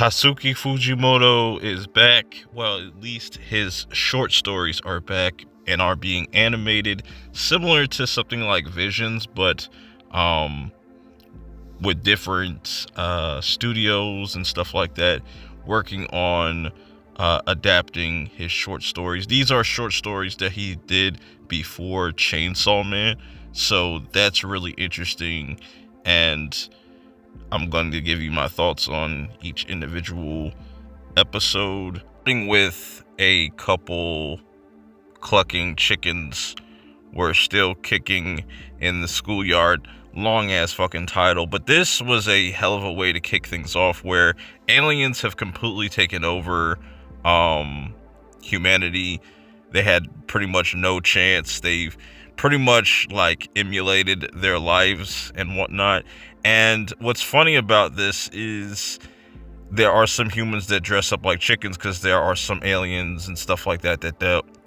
Tatsuki Fujimoto is back. Well, at least his short stories are back and are being animated, similar to something like Visions, but with different studios and stuff like that, working on adapting his short stories. These are short stories that he did before Chainsaw Man, so that's really interesting, and I'm going to give you my thoughts on each individual episode, starting with a couple clucking chickens were still kicking in the schoolyard. Long ass fucking title, but this was a hell of a way to kick things off, where aliens have completely taken over humanity. They had pretty much no chance. They've pretty much like emulated their lives and whatnot. And what's funny about this is there are some humans that dress up like chickens, because there are some aliens and stuff like that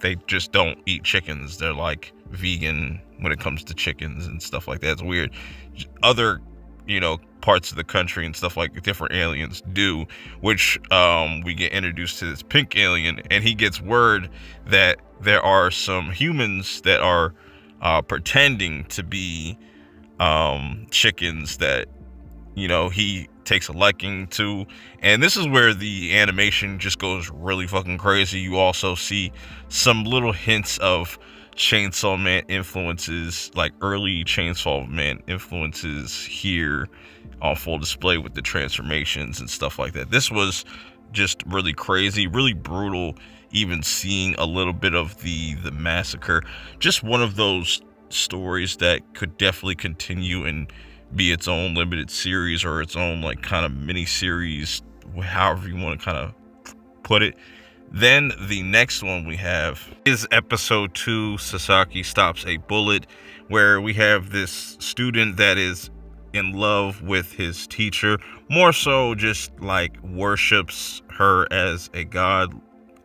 they just don't eat chickens. They're like vegan when it comes to chickens and stuff like that. It's weird. Other, parts of the country and stuff like different aliens do, which we get introduced to this pink alien, and he gets word that there are some humans that are pretending to be chickens that he takes a liking to. And this is where the animation just goes really fucking crazy. You also see some little hints of Chainsaw Man influences, like early Chainsaw Man influences here on full display with the transformations and stuff like that. This was just really crazy, really brutal, even seeing a little bit of the massacre. Just one of those stories that could definitely continue and be its own limited series, or its own like kind of mini series, however you want to kind of put it. Then the next one we have is episode 2, Sasaki Stops a Bullet, where we have this student that is in love with his teacher, more so just like worships her as a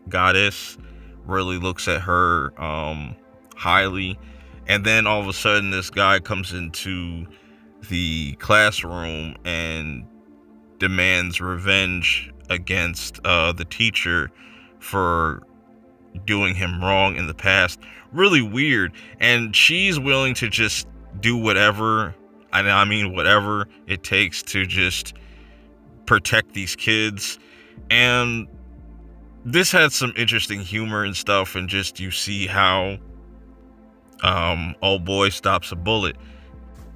goddess, really looks at her highly. And then all of a sudden this guy comes into the classroom and demands revenge against the teacher for doing him wrong in the past. Really weird. And she's willing to just do whatever, whatever it takes to just protect these kids. And this had some interesting humor and stuff, and just you see how old boy stops a bullet.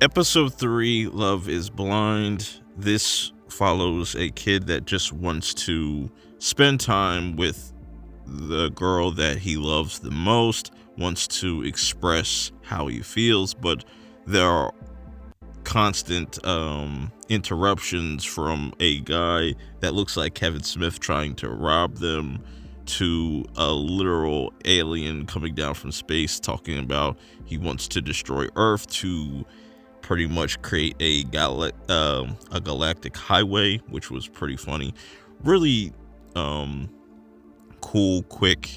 Episode 3, Love is Blind. This follows a kid that just wants to spend time with the girl that he loves the most, wants to express how he feels, but there are constant interruptions from a guy that looks like Kevin Smith trying to rob them, to a literal alien coming down from space talking about he wants to destroy Earth to pretty much create a galactic highway, which was pretty funny. Really cool, quick,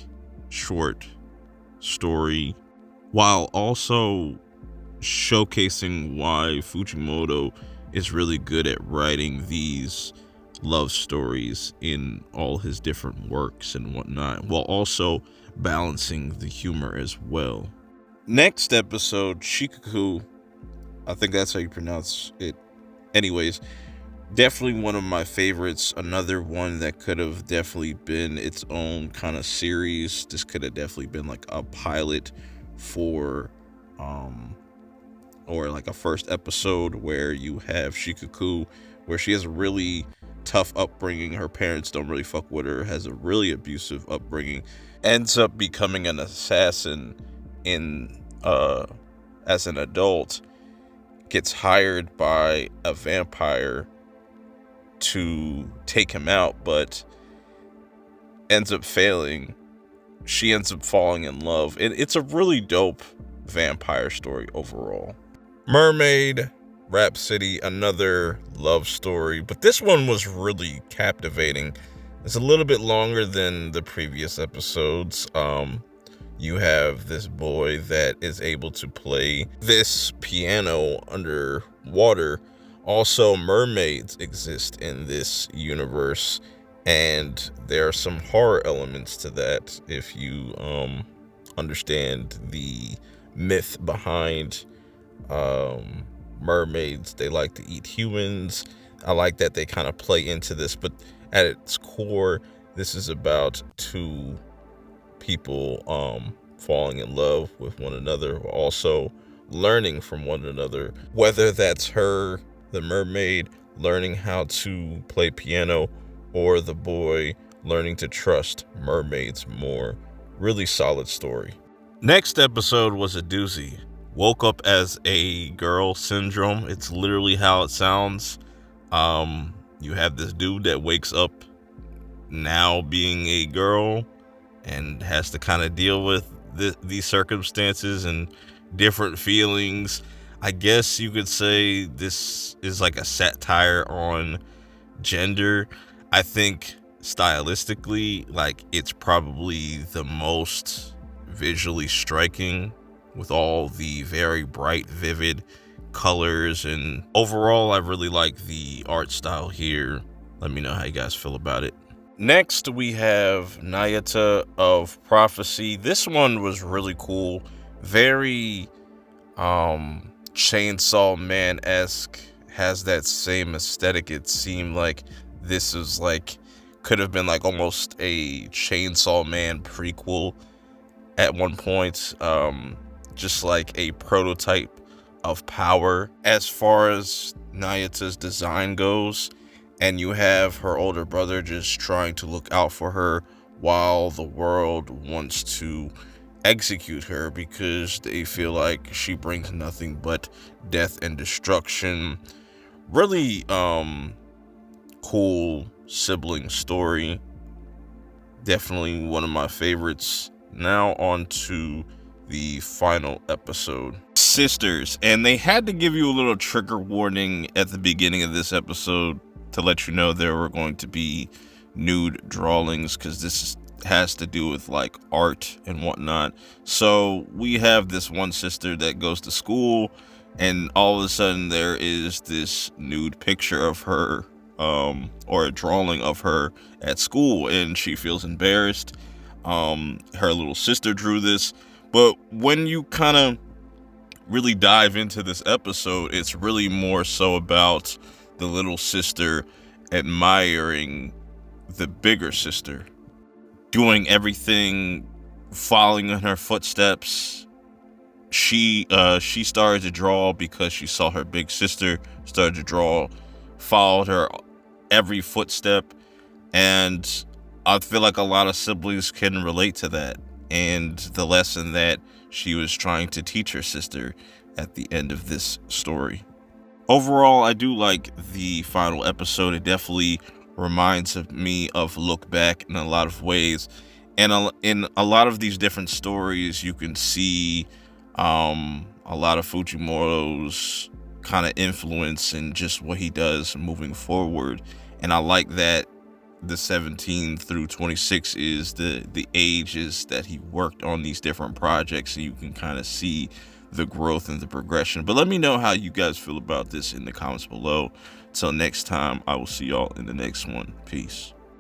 short story, while also showcasing why Fujimoto is really good at writing these love stories in all his different works and whatnot, while also balancing the humor as well. Next episode, Shikaku, I think that's how you pronounce it. Anyways, definitely one of my favorites. Another one that could have definitely been its own kind of series. This could have definitely been like a pilot for or like a first episode, where you have Shikaku, where she has a really tough upbringing. Her parents don't really fuck with her, has a really abusive upbringing, ends up becoming an assassin in as an adult, gets hired by a vampire to take him out, but ends up failing. She ends up falling in love. It's a really dope vampire story overall. Mermaid Rhapsody, another love story, but this one was really captivating. It's a little bit longer than the previous episodes. You have this boy that is able to play this piano underwater Also, mermaids exist in this universe, and there are some horror elements to that if you understand the myth behind mermaids. They like to eat humans. I like that they kind of play into this, but at its core, this is about two people falling in love with one another, also learning from one another, whether that's her, the mermaid, learning how to play piano, or the boy learning to trust mermaids more. Really solid story. Next episode was a doozy. Woke up as a girl syndrome. It's literally how it sounds. You have this dude that wakes up now being a girl and has to kind of deal with these circumstances and different feelings. I guess you could say this is like a satire on gender. I think stylistically, like, it's probably the most visually striking with all the very bright, vivid colors, and overall I really like the art style here. Let me know how you guys feel about it. Next, we have Nayata of Prophecy. This one was really cool. Very Chainsaw Man-esque. Has that same aesthetic. It seemed like this is like, could have been like almost a Chainsaw Man prequel at one point. Just like a prototype of power as far as Nayata's design goes. And you have her older brother just trying to look out for her while the world wants to execute her because they feel like she brings nothing but death and destruction. Really cool sibling story. Definitely one of my favorites. Now on to the final episode. Sisters. And they had to give you a little trigger warning at the beginning of this episode to let you know there were going to be nude drawings, because this has to do with like art and whatnot. So we have this one sister that goes to school, and all of a sudden there is this nude picture of her, or a drawing of her at school, and she feels embarrassed. Her little sister drew this, but when you kind of really dive into this episode, it's really more so about the little sister admiring the bigger sister, doing everything, following in her footsteps. She started to draw because she saw her big sister started to draw, followed her every footstep, and I feel like a lot of siblings can relate to that and the lesson that she was trying to teach her sister at the end of this story. Overall, I do like the final episode. It definitely reminds me of Look Back in a lot of ways. And in a lot of these different stories, you can see a lot of Fujimoto's kind of influence and just what he does moving forward. And I like that the 17 through 26 is the ages that he worked on these different projects, and you can kind of see the growth and the progression. But let me know how you guys feel about this in the comments below. Till next time, I will see y'all in the next one. Peace.